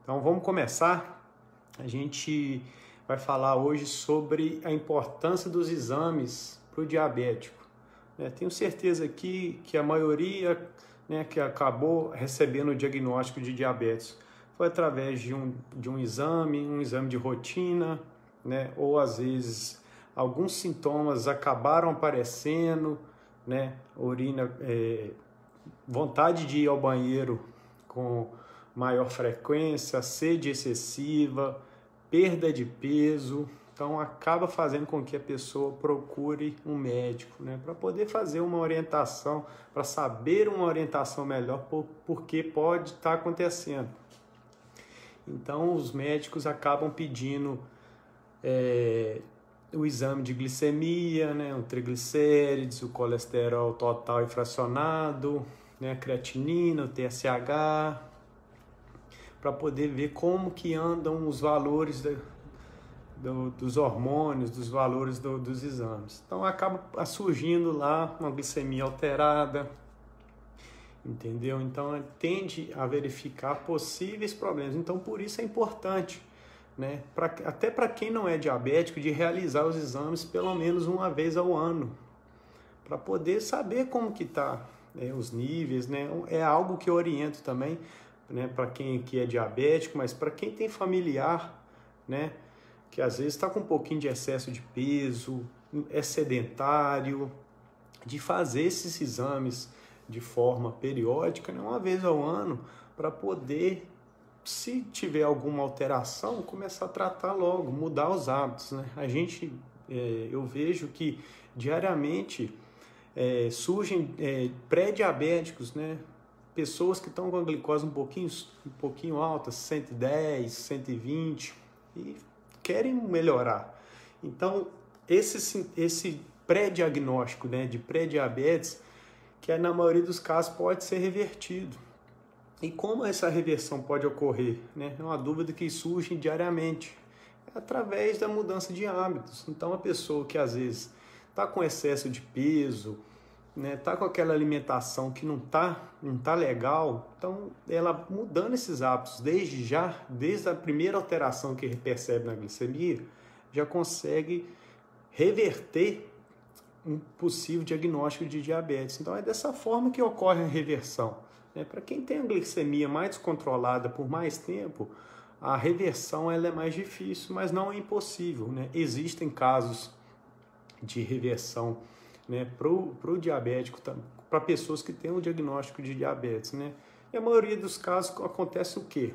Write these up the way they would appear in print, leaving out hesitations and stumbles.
Então vamos começar. A gente vai falar hoje sobre a importância dos exames para o diabético. Tenho certeza aqui que a maioria que acabou recebendo o diagnóstico de diabetes foi através de um exame de rotina, ou às vezes alguns sintomas acabaram aparecendo, urina, vontade de ir ao banheiro com maior frequência, sede excessiva, perda de peso. Então acaba fazendo com que a pessoa procure um médico, para poder fazer uma orientação, para saber uma orientação melhor porque pode estar acontecendo. Então os médicos acabam pedindo o exame de glicemia, o triglicérides, o colesterol total e fracionado, a creatinina, o TSH, para poder ver como que andam os valores dos hormônios, dos valores dos exames. Então acaba surgindo lá uma glicemia alterada, entendeu? Então tende a verificar possíveis problemas. Então por isso é importante, até para quem não é diabético, de realizar os exames pelo menos uma vez ao ano, para poder saber como que está os níveis, É algo que eu oriento também, para quem aqui é diabético, mas para quem tem familiar, que às vezes está com um pouquinho de excesso de peso, é sedentário, de fazer esses exames de forma periódica, uma vez ao ano, para poder, se tiver alguma alteração, começar a tratar logo, mudar os hábitos, eu vejo que diariamente surgem pré-diabéticos, pessoas que estão com a glicose um pouquinho alta, 110, 120, e querem melhorar. Então, esse pré-diagnóstico, de pré-diabetes, que na maioria dos casos pode ser revertido. E como essa reversão pode ocorrer? É uma dúvida que surge diariamente, através da mudança de hábitos. Então, a pessoa que às vezes está com excesso de peso, tá com aquela alimentação que não tá legal, então ela mudando esses hábitos desde a primeira alteração que ele percebe na glicemia, já consegue reverter um possível diagnóstico de diabetes. Então é dessa forma que ocorre a reversão. Para quem tem a glicemia mais descontrolada por mais tempo, a reversão ela é mais difícil, mas não é impossível. Existem casos de reversão para o diabético, para pessoas que têm o diagnóstico de diabetes, E a maioria dos casos acontece o quê?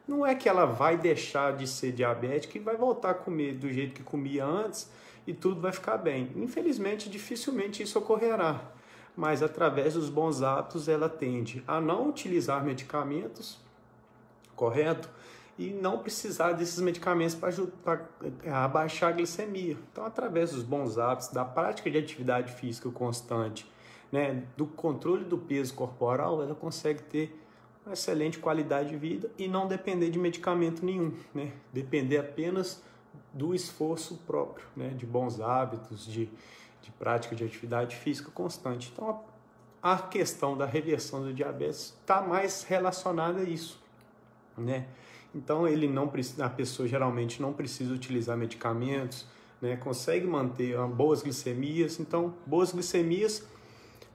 Não é que ela vai deixar de ser diabética e vai voltar a comer do jeito que comia antes e tudo vai ficar bem. Infelizmente, dificilmente isso ocorrerá, mas através dos bons hábitos ela tende a não utilizar medicamentos, correto? E não precisar desses medicamentos para abaixar a glicemia. Então, através dos bons hábitos, da prática de atividade física constante, do controle do peso corporal, ela consegue ter uma excelente qualidade de vida e não depender de medicamento nenhum, Depender apenas do esforço próprio, de bons hábitos, de prática de atividade física constante. Então, a questão da reversão do diabetes está mais relacionada a isso, Então, a pessoa geralmente não precisa utilizar medicamentos, consegue manter boas glicemias. Então, boas glicemias,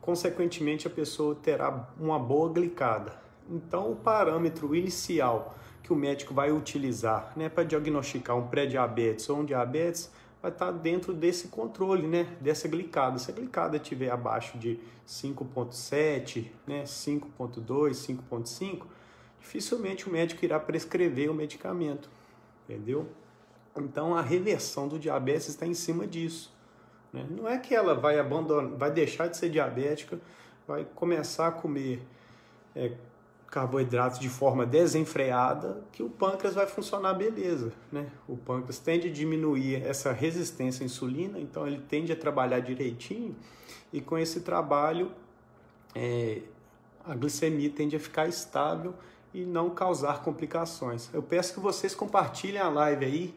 consequentemente, a pessoa terá uma boa glicada. Então, o parâmetro inicial que o médico vai utilizar para diagnosticar um pré-diabetes ou um diabetes vai estar dentro desse controle, dessa glicada. Se a glicada estiver abaixo de 5,7, 5,2, 5,5, dificilmente o médico irá prescrever o medicamento, entendeu? Então, a reversão do diabetes está em cima disso. Não é que ela vai deixar de ser diabética, vai começar a comer carboidratos de forma desenfreada, que o pâncreas vai funcionar beleza, O pâncreas tende a diminuir essa resistência à insulina, então ele tende a trabalhar direitinho, e com esse trabalho a glicemia tende a ficar estável e não causar complicações. Eu peço que vocês compartilhem a live aí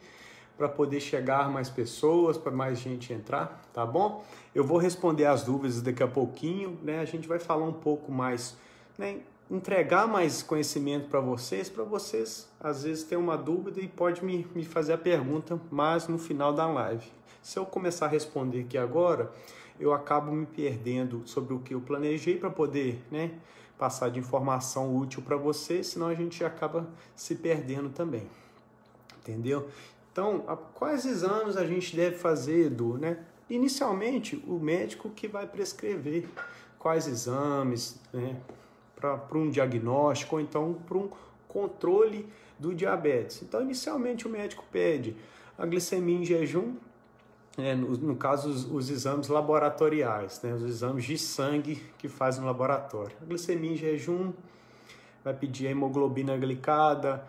para poder chegar a mais pessoas, para mais gente entrar, tá bom? Eu vou responder as dúvidas daqui a pouquinho, A gente vai falar um pouco mais, entregar mais conhecimento para vocês às vezes ter uma dúvida e pode me fazer a pergunta mais no final da live. Se eu começar a responder aqui agora, eu acabo me perdendo sobre o que eu planejei para poder, né, passar de informação útil para vocês, senão a gente acaba se perdendo também, entendeu? Então, quais exames a gente deve fazer, Edu, né? Inicialmente, o médico que vai prescrever quais exames, né, para um diagnóstico ou então para um controle do diabetes. Então, inicialmente, o médico pede a glicemia em jejum, no caso, os exames laboratoriais, né, os exames de sangue que faz no laboratório. A glicemia em jejum, vai pedir a hemoglobina glicada,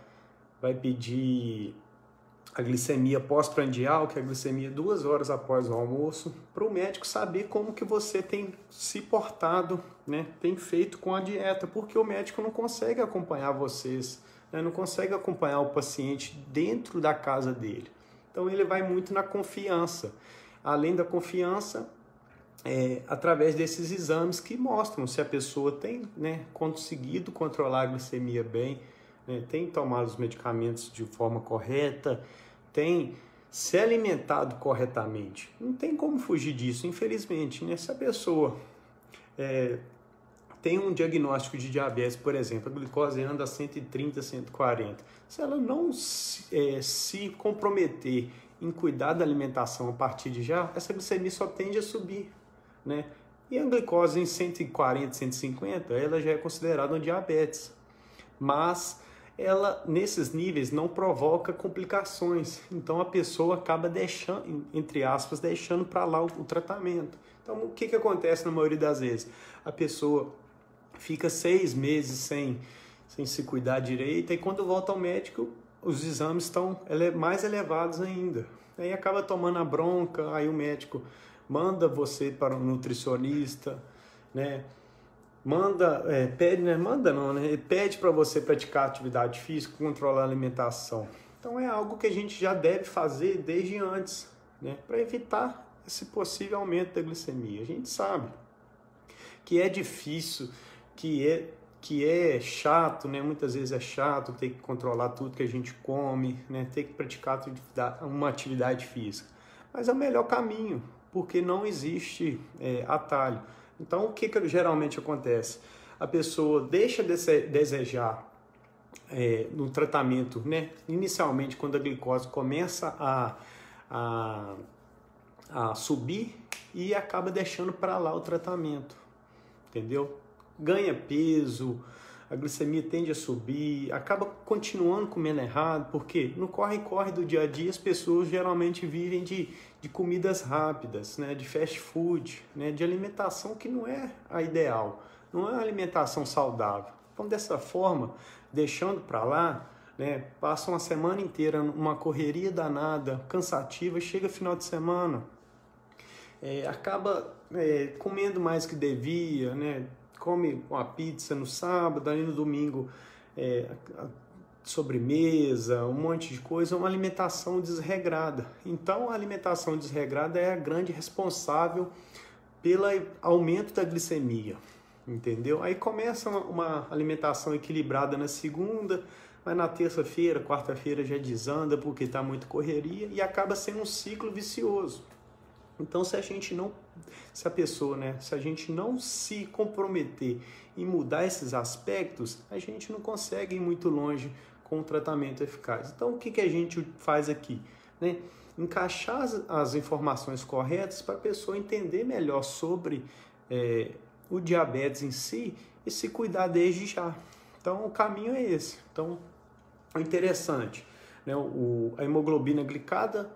vai pedir a glicemia pós-prandial, que é a glicemia 2 horas após o almoço, para o médico saber como que você tem se portado, né, tem feito com a dieta, porque o médico não consegue acompanhar vocês, né, não consegue acompanhar o paciente dentro da casa dele. Então ele vai muito na confiança. Além da confiança, através desses exames que mostram se a pessoa tem, né, conseguido controlar a glicemia bem, né, tem tomado os medicamentos de forma correta, tem se alimentado corretamente. Não tem como fugir disso, infelizmente, né? Se a pessoa tem um diagnóstico de diabetes, por exemplo, a glicose anda a 130, 140, se ela não se comprometer em cuidar da alimentação a partir de já, essa glicemia só tende a subir, né? E a glicose em 140, 150, ela já é considerada um diabetes, mas ela, nesses níveis, não provoca complicações. Então, a pessoa acaba deixando, entre aspas, deixando para lá o tratamento. Então, o que acontece na maioria das vezes? A pessoa fica 6 meses sem se cuidar direito e quando volta ao médico, os exames estão mais elevados ainda. Aí acaba tomando a bronca, aí o médico manda você para um nutricionista, né? Pede para você praticar atividade física, controlar a alimentação. Então é algo que a gente já deve fazer desde antes, né, para evitar esse possível aumento da glicemia. A gente sabe que é difícil, que é chato, né? Muitas vezes é chato ter que controlar tudo que a gente come, né? Ter que praticar uma atividade física. Mas é o melhor caminho, porque não existe atalho. Então, o que geralmente acontece? A pessoa deixa de desejar no tratamento, né? Inicialmente, quando a glicose começa a subir e acaba deixando para lá o tratamento, entendeu? Ganha peso, a glicemia tende a subir, acaba continuando comendo errado, porque no corre-corre do dia a dia as pessoas geralmente vivem de comidas rápidas, né, de fast food, né, de alimentação que não é a ideal, não é uma alimentação saudável. Então, dessa forma, deixando para lá, né, passa uma semana inteira numa correria danada, cansativa, chega final de semana, acaba comendo mais que devia, né, come uma pizza no sábado, aí no domingo sobremesa, um monte de coisa, uma alimentação desregrada. Então, a alimentação desregrada é a grande responsável pelo aumento da glicemia, entendeu? Aí começa uma alimentação equilibrada na segunda, mas na terça-feira, quarta-feira já desanda porque está muito correria e acaba sendo um ciclo vicioso. Então, se a gente não se comprometer em mudar esses aspectos, a gente não consegue ir muito longe com um tratamento eficaz. Então, o que a gente faz aqui? Né? Encaixar as informações corretas para a pessoa entender melhor sobre o diabetes em si e se cuidar desde já. Então, o caminho é esse. Então, é interessante, né? A hemoglobina glicada,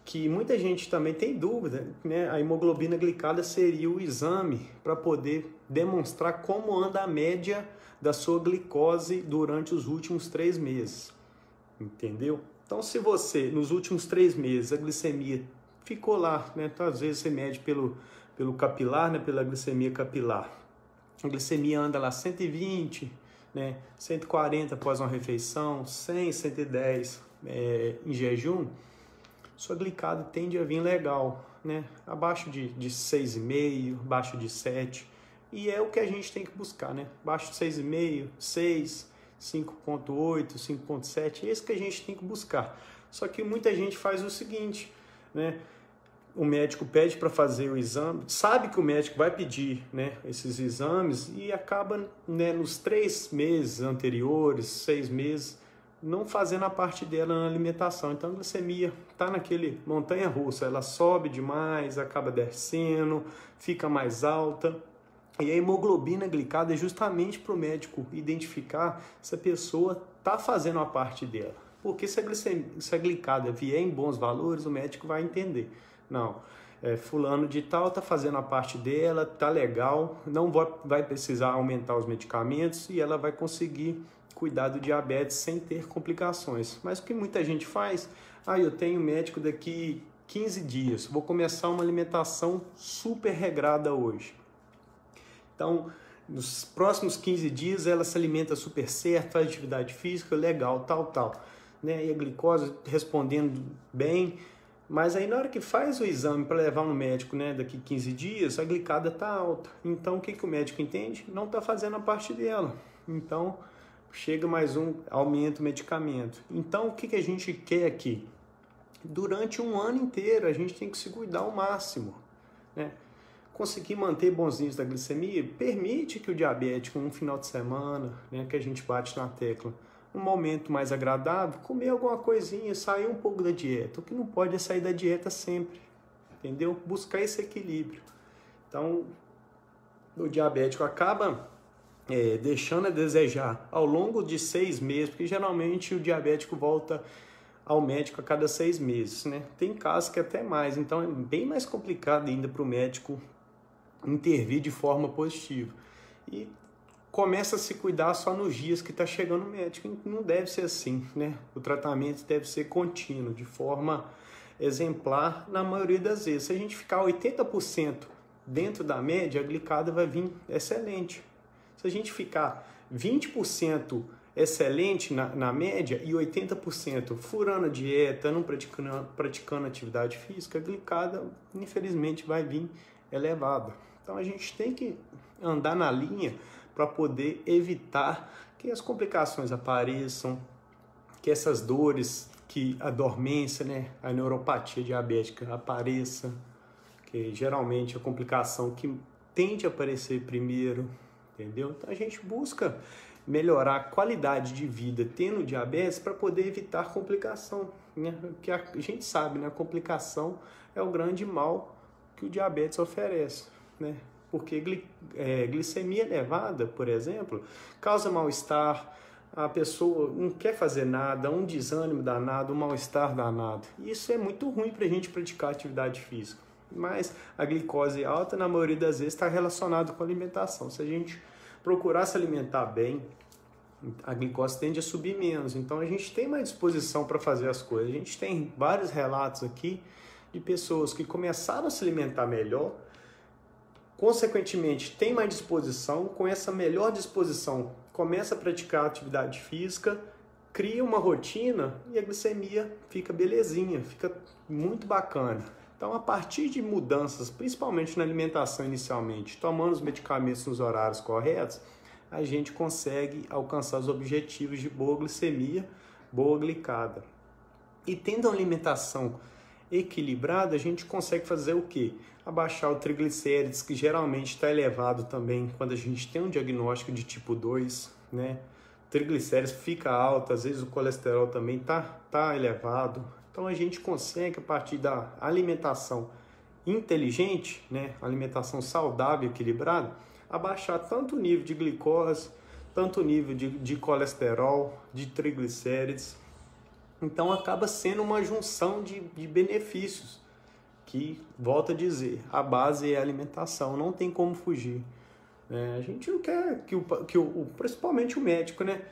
que muita gente também tem dúvida, né? A hemoglobina glicada seria o exame para poder demonstrar como anda a média da sua glicose durante os últimos 3 meses, entendeu? Então, se você, nos últimos 3 meses, a glicemia ficou lá, né? Então, às vezes você mede pelo capilar, né? Pela glicemia capilar. A glicemia anda lá 120, né? 140 após uma refeição, 100, 110 em jejum. Sua glicada tende a vir legal, né? Abaixo de 6,5, abaixo de 7. E é o que a gente tem que buscar, né? Abaixo de 6,5, 6, 5,8, 5,7, é isso que a gente tem que buscar. Só que muita gente faz o seguinte, né? O médico pede para fazer o exame, sabe que o médico vai pedir, né, esses exames e acaba, né, nos 3 meses anteriores, 6 meses, não fazendo a parte dela na alimentação. Então a glicemia está naquele montanha-russa, ela sobe demais, acaba descendo, fica mais alta. E a hemoglobina glicada é justamente para o médico identificar se a pessoa está fazendo a parte dela. Porque se a glicada vier em bons valores, o médico vai entender. Não, fulano de tal está fazendo a parte dela, está legal, não vai precisar aumentar os medicamentos e ela vai conseguir cuidar do diabetes sem ter complicações. Mas o que muita gente faz, eu tenho médico daqui 15 dias, vou começar uma alimentação super regrada hoje. Então, nos próximos 15 dias ela se alimenta super certo, faz atividade física, legal, tal, né? E a glicose respondendo bem. Mas aí na hora que faz o exame para levar no médico, né, daqui 15 dias, a glicada está alta. Então o que o médico entende? Não está fazendo a parte dela. Então chega mais um, aumenta o medicamento. Então o que a gente quer aqui? Durante um ano inteiro a gente tem que se cuidar ao máximo, né? Conseguir manter bons níveis da glicemia permite que o diabético, um final de semana, né, que a gente bate na tecla, um momento mais agradável, comer alguma coisinha, sair um pouco da dieta. O que não pode é sair da dieta sempre, entendeu? Buscar esse equilíbrio. Então, o diabético acaba deixando a desejar ao longo de 6 meses, porque geralmente o diabético volta ao médico a cada 6 meses, né? Tem casos que até mais, então é bem mais complicado ainda para o médico intervir de forma positiva. E começa a se cuidar só nos dias que está chegando o médico. Não deve ser assim, né? O tratamento deve ser contínuo, de forma exemplar na maioria das vezes. Se a gente ficar 80% dentro da média, a glicada vai vir excelente. Se a gente ficar 20% excelente na média e 80% furando a dieta, não praticando atividade física, a glicada, infelizmente, vai vir elevada. Então a gente tem que andar na linha para poder evitar que as complicações apareçam, que essas dores, que a dormência, né, a neuropatia diabética apareça, que geralmente é a complicação que tende a aparecer primeiro, entendeu? Então a gente busca melhorar a qualidade de vida tendo diabetes para poder evitar complicação, né? Porque a gente sabe, né, a complicação é o grande mal que o diabetes oferece, né? Porque glicemia elevada, por exemplo, causa mal-estar, a pessoa não quer fazer nada, um desânimo danado, um mal-estar danado. Isso é muito ruim para a gente praticar atividade física. Mas a glicose alta, na maioria das vezes, está relacionada com a alimentação. Se a gente procurar se alimentar bem, a glicose tende a subir menos. Então a gente tem mais disposição para fazer as coisas. A gente tem vários relatos aqui de pessoas que começaram a se alimentar melhor, consequentemente, tem mais disposição, com essa melhor disposição, começa a praticar atividade física, cria uma rotina e a glicemia fica belezinha, fica muito bacana. Então, a partir de mudanças, principalmente na alimentação inicialmente, tomando os medicamentos nos horários corretos, a gente consegue alcançar os objetivos de boa glicemia, boa glicada. E tendo uma alimentação equilibrada, a gente consegue fazer o quê? Abaixar o triglicérides, que geralmente está elevado também quando a gente tem um diagnóstico de tipo 2, né? O triglicérides fica alto, às vezes o colesterol também tá elevado. Então a gente consegue, a partir da alimentação inteligente, né? Alimentação saudável, equilibrada, abaixar tanto o nível de glicose, tanto o nível de colesterol, de triglicérides. Então acaba sendo uma junção de benefícios, que, volto a dizer, a base é a alimentação, não tem como fugir. A gente não quer principalmente o médico, né?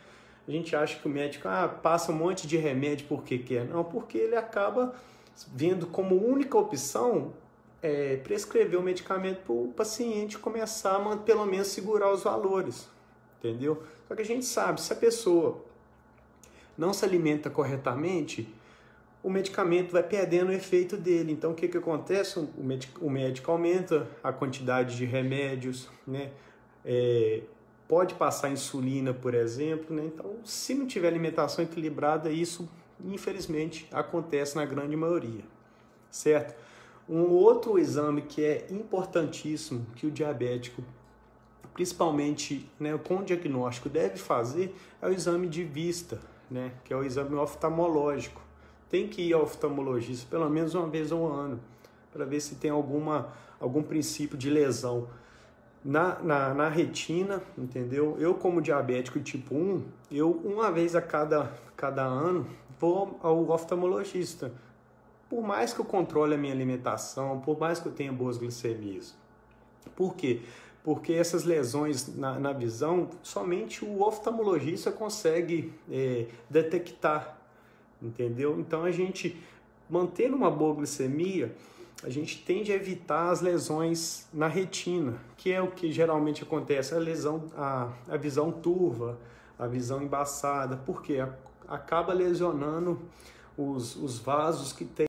A gente acha que o médico passa um monte de remédio porque quer. Não, porque ele acaba vendo como única opção prescrever o medicamento para o paciente começar a pelo menos segurar os valores, entendeu? Só que a gente sabe, se a pessoa não se alimenta corretamente, o medicamento vai perdendo o efeito dele. Então, o que acontece? O médico aumenta a quantidade de remédios, né? pode passar insulina, por exemplo, né? Então, se não tiver alimentação equilibrada, isso, infelizmente, acontece na grande maioria, certo? Um outro exame que é importantíssimo, que o diabético, principalmente, né, com diagnóstico, deve fazer, é o exame de vista, né, que é o exame oftalmológico. Tem que ir ao oftalmologista pelo menos uma vez ao ano, para ver se tem algum princípio de lesão na retina, entendeu? Eu, como diabético tipo 1, uma vez a cada ano vou ao oftalmologista. Por mais que eu controle a minha alimentação, por mais que eu tenha boas glicemias. Por quê? Porque essas lesões na visão, somente o oftalmologista consegue detectar, entendeu? Então, a gente, mantendo uma boa glicemia, a gente tende a evitar as lesões na retina, que é o que geralmente acontece, a visão turva, a visão embaçada, porque acaba lesionando os vasos que tem